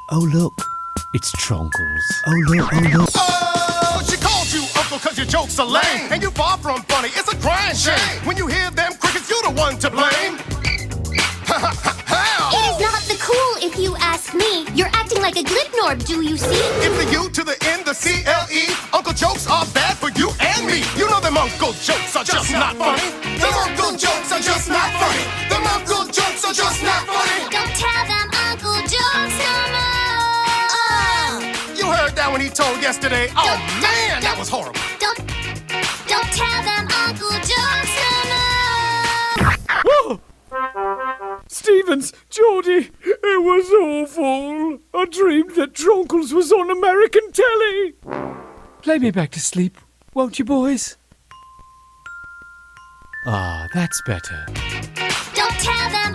Oh, look. It's Tronkles. Oh, look, oh, look. Oh, she called you uncle cause your jokes are lame. And you far from funny, it's a grand shame. When you hear them crickets, you're the one to blame. It is not the cool if you ask me. You're acting like a glipnorb, do you see? If the U to the N, the CLE, uncle jokes are bad for you and me. You know them uncle jokes are just not funny. Them uncle jokes are just not funny. Them uncle jokes are just not funny. Don't tell them uncle jokes no more. You heard that when he told yesterday. Oh man, that was horrible. Don't tell them uncle jokes no more. Whoa! Stevens, Geordie, it was awful. I dreamed that Tronkles was on American telly. Play me back to sleep, won't you, boys? Ah, that's better. Don't tell them